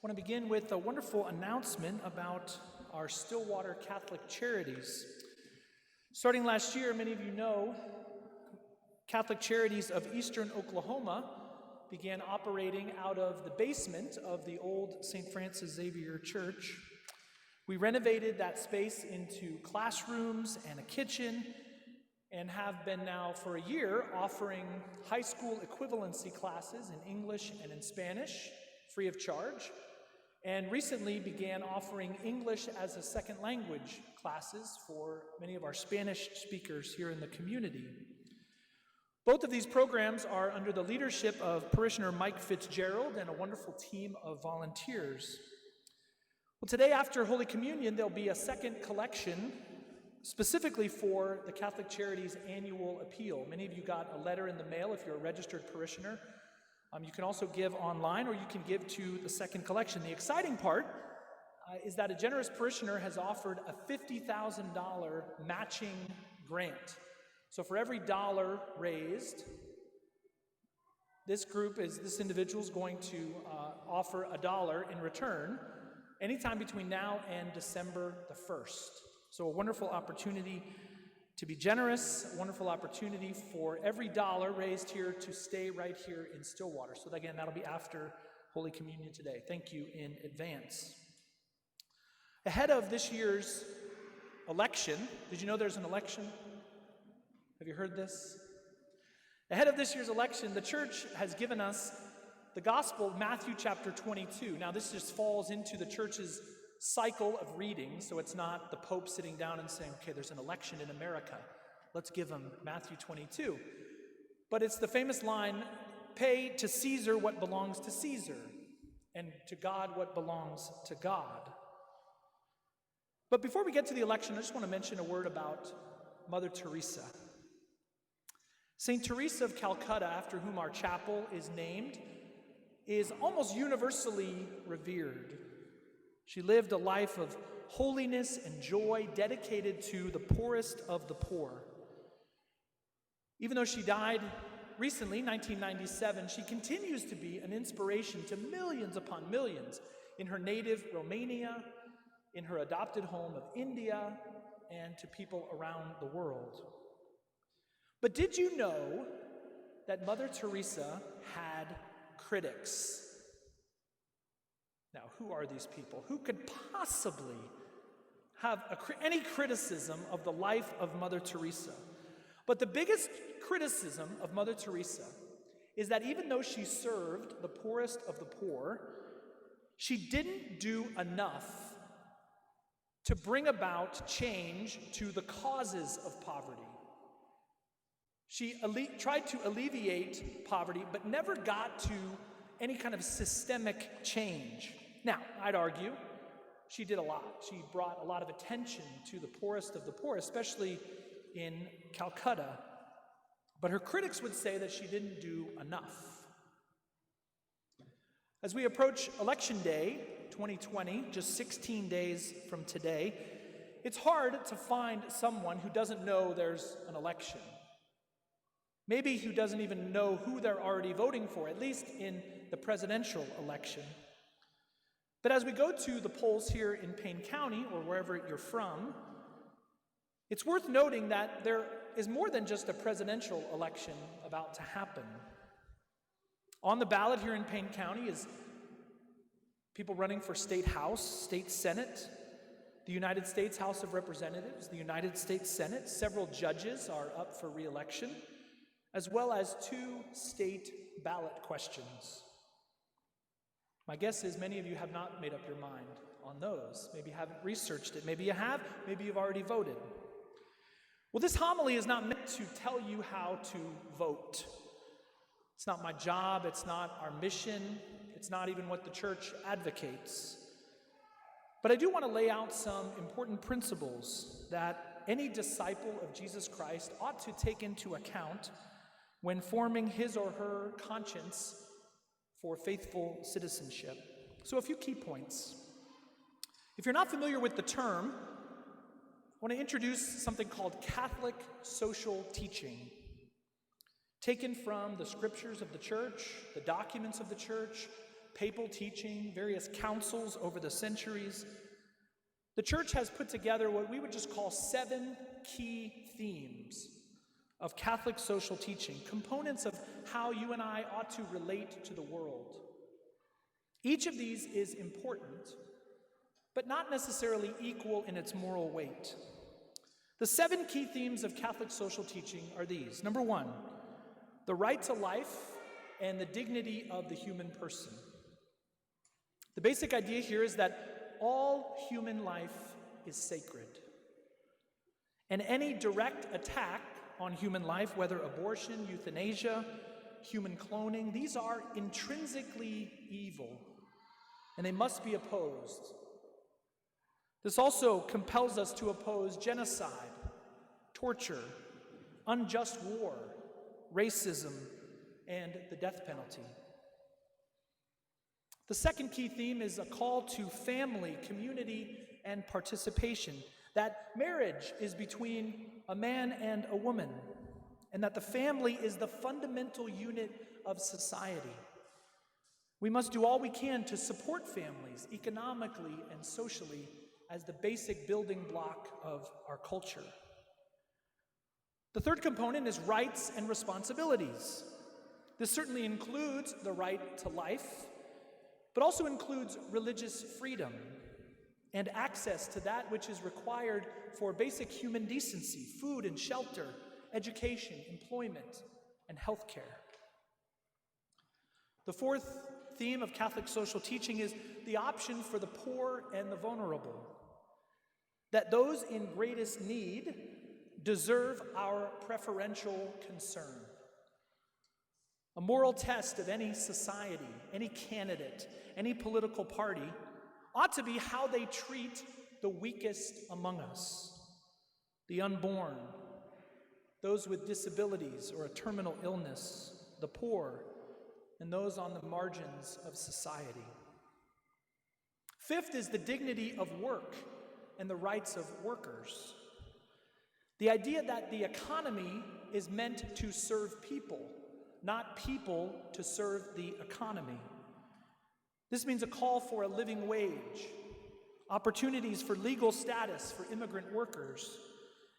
I want to begin with a wonderful announcement about our Stillwater Catholic Charities. Starting last year, many of you know, Catholic Charities of Eastern Oklahoma began operating out of the basement of the old St. Francis Xavier Church. We renovated that space into classrooms and a kitchen and have been now for a year offering high school equivalency classes in English and in Spanish, free of charge, and recently began offering English as a second language classes for many of our Spanish speakers here in the community. Both of these programs are under the leadership of parishioner Mike Fitzgerald and a wonderful team of volunteers. Well, today after Holy Communion, there'll be a second collection specifically for the Catholic Charities Annual Appeal. Many of you got a letter in the mail if you're a registered parishioner. You can also give online, or you can give to the second collection. The exciting part is that a generous parishioner has offered a $50,000 matching grant. So for every dollar raised, this individual is going to offer $1 in return anytime between now and December the 1st. So a wonderful opportunity to be generous, a wonderful opportunity for every dollar raised here to stay right here in Stillwater. So again, that'll be after Holy Communion today. Thank you in advance. Ahead of this year's election, did you know there's an election? Have you heard this? Ahead of this year's election, the church has given us the Gospel of Matthew chapter 22. Now this just falls into the church's cycle of reading, so it's not the Pope sitting down and saying, okay, there's an election in America, let's give them Matthew 22. But it's the famous line, pay to Caesar what belongs to Caesar, and to God what belongs to God. But before we get to the election, I just want to mention a word about Mother Teresa. St. Teresa of Calcutta, after whom our chapel is named, is almost universally revered. She lived a life of holiness and joy dedicated to the poorest of the poor. Even though she died recently, 1997, she continues to be an inspiration to millions upon millions in her native Romania, in her adopted home of India, and to people around the world. But did you know that Mother Teresa had critics? Now, who are these people? Who could possibly have any criticism of the life of Mother Teresa? But the biggest criticism of Mother Teresa is that even though she served the poorest of the poor, she didn't do enough to bring about change to the causes of poverty. She tried to alleviate poverty, but never got to any kind of systemic change. Now, I'd argue she did a lot. She brought a lot of attention to the poorest of the poor, especially in Calcutta. But her critics would say that she didn't do enough. As we approach Election Day 2020, just 16 days from today, it's hard to find someone who doesn't know there's an election. Maybe who doesn't even know who they're already voting for, at least in the presidential election. But as we go to the polls here in Payne County, or wherever you're from, it's worth noting that there is more than just a presidential election about to happen. On the ballot here in Payne County is people running for State House, State Senate, the United States House of Representatives, the United States Senate. Several judges are up for re-election, as well as 2 state ballot questions. My guess is many of you have not made up your mind on those. Maybe you haven't researched it. Maybe you have. Maybe you've already voted. Well, this homily is not meant to tell you how to vote. It's not my job. It's not our mission. It's not even what the church advocates. But I do want to lay out some important principles that any disciple of Jesus Christ ought to take into account when forming his or her conscience for faithful citizenship. So a few key points. If you're not familiar with the term, I want to introduce something called Catholic social teaching. taken from the scriptures of the church, the documents of the church, papal teaching, various councils over the centuries, the church has put together what we would just call 7 key themes of Catholic social teaching, components of how you and I ought to relate to the world. Each of these is important, but not necessarily equal in its moral weight. The 7 key themes of Catholic social teaching are these. Number 1, the right to life and the dignity of the human person. The basic idea here is that all human life is sacred. And any direct attack on human life, whether abortion, euthanasia, human cloning, these are intrinsically evil, and they must be opposed. This also compels us to oppose genocide, torture, unjust war, racism, and the death penalty. The second key theme is a call to family, community, and participation. That marriage is between a man and a woman, and that the family is the fundamental unit of society. We must do all we can to support families economically and socially as the basic building block of our culture. The third component is rights and responsibilities. This certainly includes the right to life, but also includes religious freedom and access to that which is required for basic human decency, food and shelter, education, employment, and health care. The fourth theme of Catholic social teaching is the option for the poor and the vulnerable, that those in greatest need deserve our preferential concern. A moral test of any society, any candidate, any political party ought to be how they treat the weakest among us, the unborn, those with disabilities or a terminal illness, the poor, and those on the margins of society. Fifth is the dignity of work and the rights of workers. The idea that the economy is meant to serve people, not people to serve the economy. This means a call for a living wage, opportunities for legal status for immigrant workers,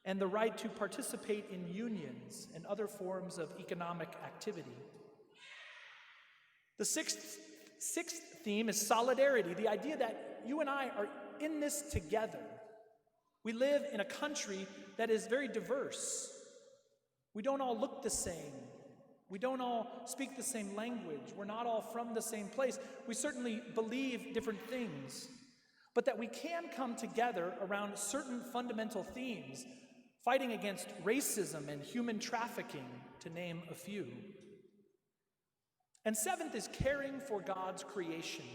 and the right to participate in unions and other forms of economic activity. The sixth theme is solidarity, the idea that you and I are in this together. We live in a country that is very diverse. We don't all look the same. We don't all speak the same language. We're not all from the same place. We certainly believe different things, but that we can come together around certain fundamental themes, fighting against racism and human trafficking, to name a few. And seventh is caring for God's creation,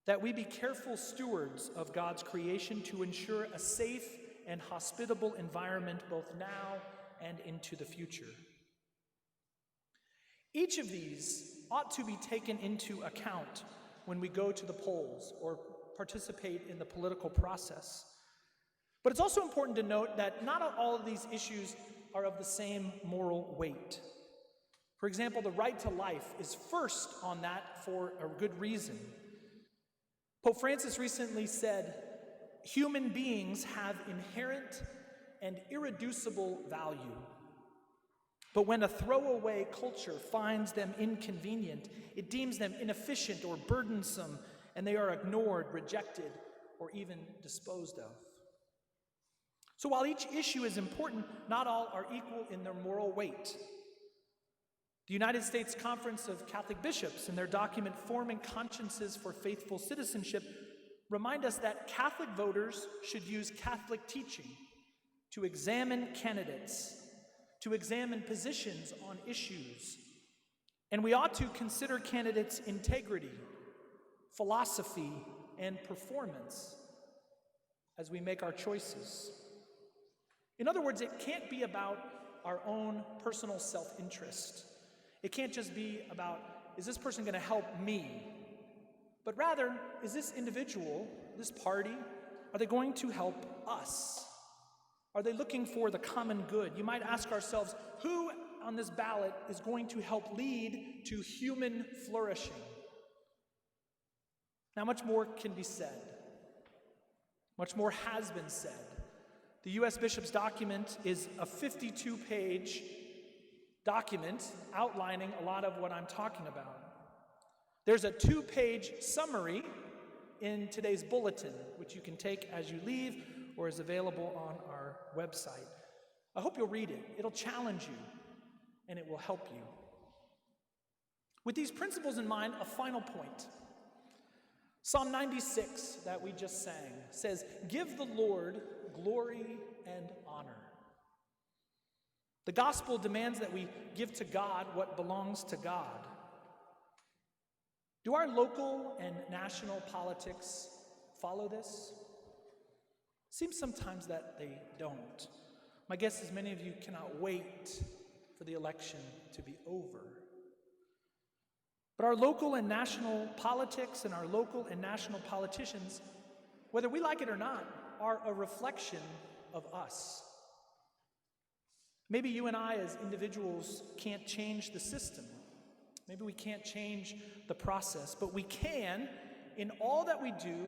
that we be careful stewards of God's creation to ensure a safe and hospitable environment both now and into the future. Each of these ought to be taken into account when we go to the polls or participate in the political process. But it's also important to note that not all of these issues are of the same moral weight. For example, the right to life is first on that for a good reason. Pope Francis recently said, "Human beings have inherent and irreducible value. But when a throwaway culture finds them inconvenient, it deems them inefficient or burdensome, and they are ignored, rejected, or even disposed of." So while each issue is important, not all are equal in their moral weight. The United States Conference of Catholic Bishops, in their document Forming Consciences for Faithful Citizenship, remind us that Catholic voters should use Catholic teaching to examine candidates, to examine positions on issues, and we ought to consider candidates' integrity, philosophy, and performance as we make our choices. In other words, it can't be about our own personal self-interest. It can't just be about, is this person going to help me? But rather, is this individual, this party, are they going to help us? Are they looking for the common good? You might ask ourselves, who on this ballot is going to help lead to human flourishing? Now, much more can be said. Much more has been said. The U.S. Bishop's document is a 52-page document outlining a lot of what I'm talking about. There's a 2-page summary in today's bulletin, which you can take as you leave or is available on our website. I hope you'll read it. It'll challenge you, and it will help you. With these principles in mind, a final point. Psalm 96 that we just sang says, "Give the Lord glory and honor." The gospel demands that we give to God what belongs to God. Do our local and national politics follow this? Seems sometimes that they don't. My guess is many of you cannot wait for the election to be over. But our local and national politics and our local and national politicians, whether we like it or not, are a reflection of us. Maybe you and I as individuals can't change the system. Maybe we can't change the process, but we can, in all that we do,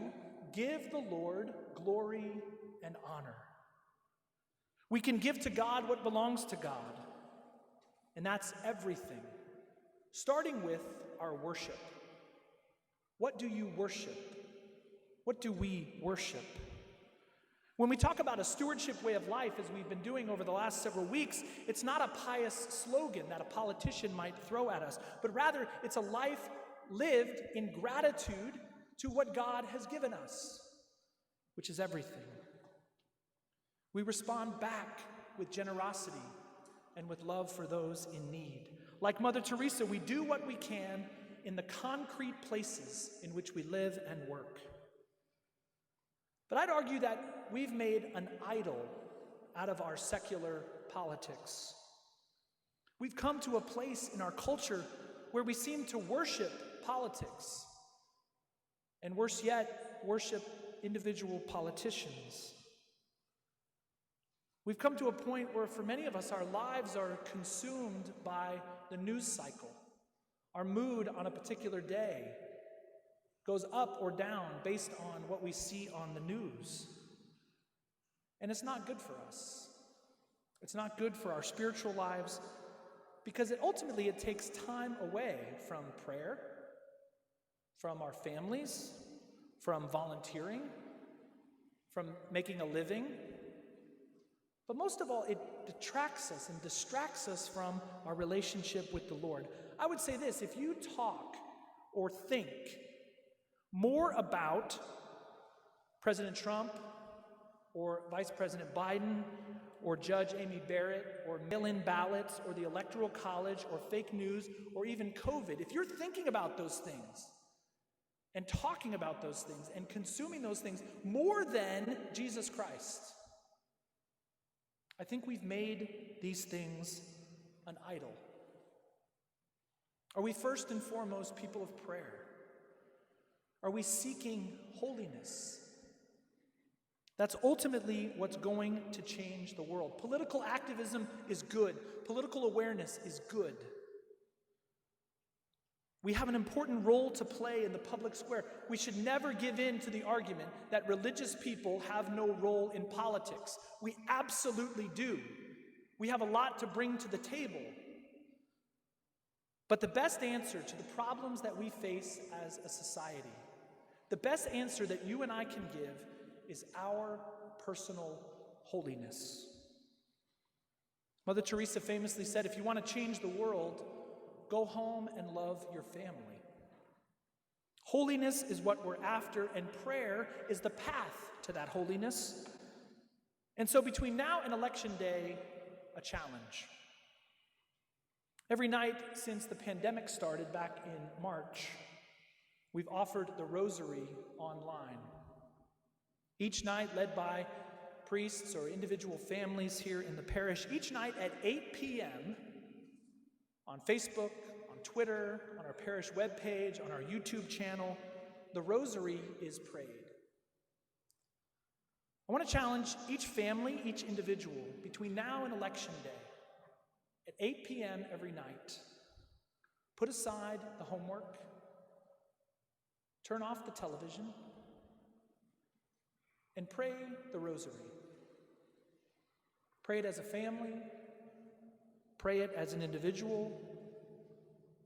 give the Lord glory and honor. We can give to God what belongs to God, and that's everything, starting with our worship. What do you worship? What do we worship? When we talk about a stewardship way of life, as we've been doing over the last several weeks, it's not a pious slogan that a politician might throw at us, but rather it's a life lived in gratitude to what God has given us, which is everything. We respond back with generosity and with love for those in need. Like Mother Teresa, we do what we can in the concrete places in which we live and work. But I'd argue that we've made an idol out of our secular politics. We've come to a place in our culture where we seem to worship politics, and worse yet, worship individual politicians. We've come to a point where for many of us, our lives are consumed by the news cycle. Our mood on a particular day goes up or down based on what we see on the news. And it's not good for us. It's not good for our spiritual lives because ultimately it takes time away from prayer, from our families, from volunteering, from making a living. But most of all, it detracts us and distracts us from our relationship with the Lord. I would say this, if you talk or think more about President Trump or Vice President Biden or Judge Amy Barrett or mail-in ballots or the Electoral College or fake news or even COVID, if you're thinking about those things and talking about those things and consuming those things more than Jesus Christ, I think we've made these things an idol. Are we first and foremost people of prayer? Are we seeking holiness? That's ultimately what's going to change the world. Political activism is good. Political awareness is good. We have an important role to play in the public square. We should never give in to the argument that religious people have no role in politics. We absolutely do. We have a lot to bring to the table. But the best answer to the problems that we face as a society, the best answer that you and I can give is our personal holiness. Mother Teresa famously said, if you want to change the world, go home and love your family. Holiness is what we're after, and prayer is the path to that holiness. And so between now and Election Day, a challenge. Every night since the pandemic started back in March, we've offered the Rosary online. Each night led by priests or individual families here in the parish, each night at 8 p.m. on Facebook, on Twitter, on our parish webpage, on our YouTube channel, the Rosary is prayed. I want to challenge each family, each individual, between now and Election Day, at 8 p.m. every night, put aside the homework, turn off the television, and pray the rosary. Pray it as a family, pray it as an individual,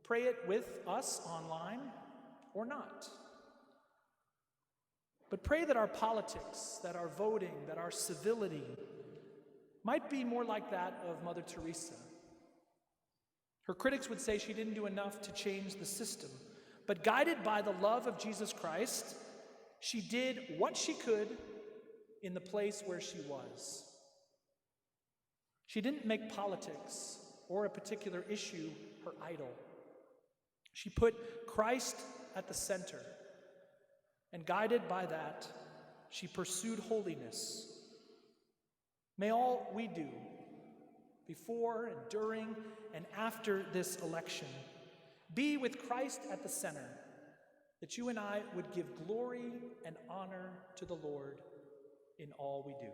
pray it with us online or not. But pray that our politics, that our voting, that our civility might be more like that of Mother Teresa. Her critics would say she didn't do enough to change the system, but guided by the love of Jesus Christ, she did what she could in the place where she was. She didn't make politics or a particular issue her idol. She put Christ at the center, and guided by that, she pursued holiness. May all we do, before and during and after this election, be with Christ at the center, that you and I would give glory and honor to the Lord in all we do.